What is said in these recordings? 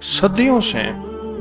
صدیوں سے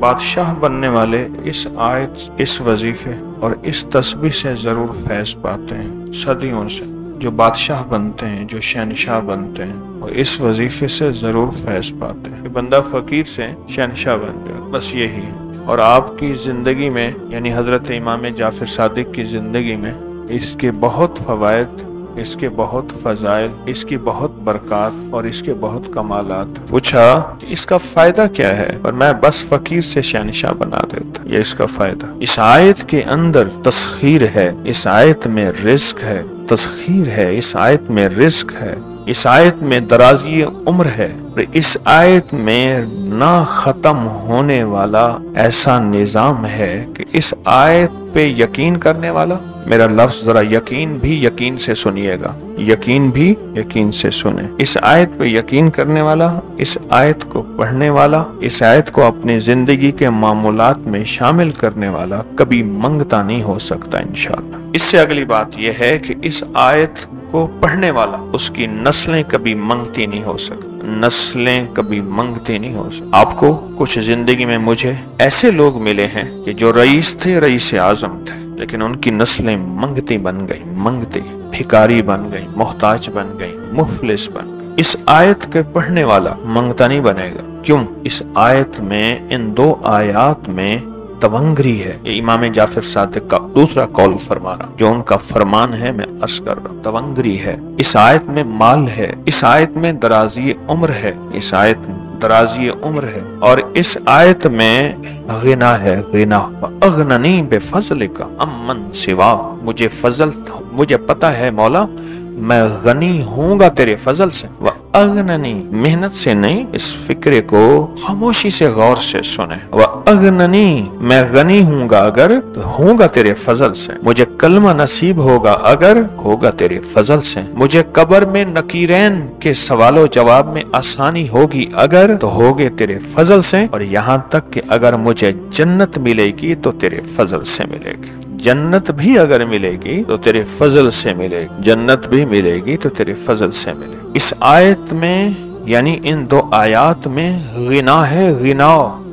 بادشاہ بننے والے اس آیت، اس وظیفے اور اس تسبیح سے ضرور فیض پاتے ہیں۔ صدیوں سے جو بادشاہ بنتے ہیں، جو شہنشاہ بنتے ہیں، وہ اس وظیفے سے ضرور فیض پاتے ہیں کہ بندہ فقیر سے شہنشاہ بن گیا۔ بس یہی ہے۔ اور آپ کی زندگی میں، یعنی حضرت امام جعفر صادق کی زندگی میں اس کے بہت فوائد، اس کے بہت فضائل، اس کی بہت برکات اور اس کے بہت کمالات۔ پوچھا کہ اس کا فائدہ کیا ہے؟ اور میں بس فقیر سے شہنشاہ بنا دیتا، یہ اس کا فائدہ۔ اس آیت کے اندر تسخیر ہے، اس آیت میں رزق ہے، تسخیر ہے، اس آیت میں رزق ہے، اس آیت میں درازی عمر ہے، اس آیت میں نہ ختم ہونے والا ایسا نظام ہے کہ اس آیت پہ یقین کرنے والا، میرا لفظ ذرا یقین بھی یقین سے سنیے گا، یقین بھی یقین سے سنیں، اس آیت پہ یقین کرنے والا، اس آیت کو پڑھنے والا، اس آیت کو اپنی زندگی کے معمولات میں شامل کرنے والا کبھی منگتا نہیں ہو سکتا انشاءاللہ۔ اس سے اگلی بات یہ ہے کہ اس آیت کو پڑھنے والا، اس کی نسلیں کبھی منگتی نہیں ہو سکتی، نسلیں کبھی منگتی نہیں ہو سکتی۔ آپ کو کچھ زندگی میں مجھے ایسے لوگ ملے ہیں کہ جو رئیس تھے، رئیس اعظم تھے، لیکن ان کی نسلیں منگتی بن گئی، منگتی، بھکاری بن گئی، محتاج بن گئی، مفلس بن گئی۔ اس آیت کے پڑھنے والا منگتا نہیں بنے گا۔ کیوں؟ اس آیت میں، ان دو آیات میں تونگری ہے۔ یہ امام جعفر صادق کا دوسرا قول فرما رہا، جو ان کا فرمان ہے میں عرض کر رہا ہوں، تونگری ہے۔ اس آیت میں مال ہے، اس آیت میں درازی عمر ہے، اس آیت میں درازی عمر ہے، اور اس آیت میں غنا ہے، غنا۔ اغننی بفضلک امن سوا، مجھے فضل، مجھے پتا ہے مولا میں غنی ہوں گا تیرے فضل سے۔ وَأَغْنَنِي، محنت سے نہیں، اس فکرے کو خاموشی سے غور سے سنیں۔ وَأَغْنَنِي، میں غنی ہوں گا اگر تو ہوں گا تیرے فضل سے، مجھے کلمہ نصیب ہوگا اگر ہوگا تیرے فضل سے، مجھے قبر میں نکیرین کے سوال و جواب میں آسانی ہوگی اگر تو ہوگے تیرے فضل سے، اور یہاں تک کہ اگر مجھے جنت ملے گی تو تیرے فضل سے ملے گی، جنت بھی اگر ملے گی تو تیرے فضل سے ملے گی، جنت بھی ملے گی تو تیرے فضل سے ملے گی۔ اس آیت میں، یعنی ان دو آیات میں غنا ہے،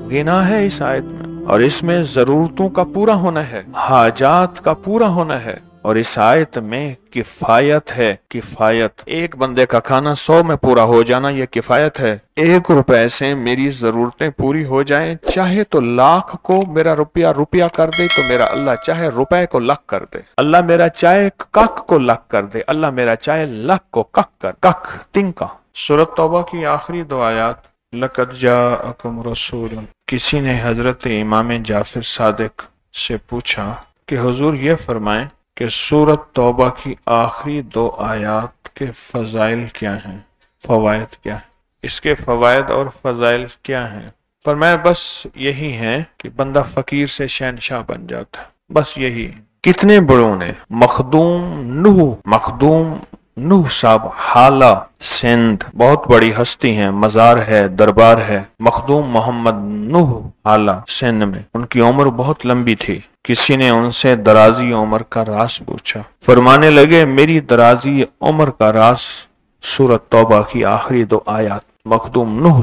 غنا ہے اس آیت میں، اور اس میں ضرورتوں کا پورا ہونا ہے، حاجات کا پورا ہونا ہے، اور اس آیت میں کفایت ہے، کفایت۔ ایک بندے کا کھانا 100 میں پورا ہو جانا یہ کفایت ہے۔ 1 روپے سے میری ضرورتیں پوری ہو جائیں، چاہے تو لاکھ کو میرا روپیہ کر دے تو میرا اللہ چاہے روپے کو لاکھ کر دے، اللہ میرا چاہے کک کو لاکھ کر دے، اللہ میرا چاہے لاکھ کو کک کر، کک تنکا۔ سورۃ توبہ کی آخری 2 آیات، لَقَدْ جَاءَكُمْ رَسُولٌ۔ کسی نے حضرت امام جعفر صادق سے پوچھا کہ حضور یہ فرمائیں کہ سورۃ توبہ کی آخری 2 آیات کے فضائل کیا ہیں، فوائد کیا ہیں، اس کے فوائد اور فضائل کیا ہیں؟ فرمایا بس یہی ہے کہ بندہ فقیر سے شہنشاہ بن جاتا ہے، بس یہی۔ کتنے بڑوں نے، مخدوم نوح صاحب حالہ سندھ، بہت بڑی ہستی ہیں، مزار ہے، دربار ہے، مخدوم محمد نوح حالہ سندھ میں، ان کی عمر بہت لمبی تھی۔ کسی نے ان سے درازی عمر کا راز پوچھا، فرمانے لگے میری درازی عمر کا راز سورۃ توبہ کی آخری 2 آیات۔ مخدوم نوح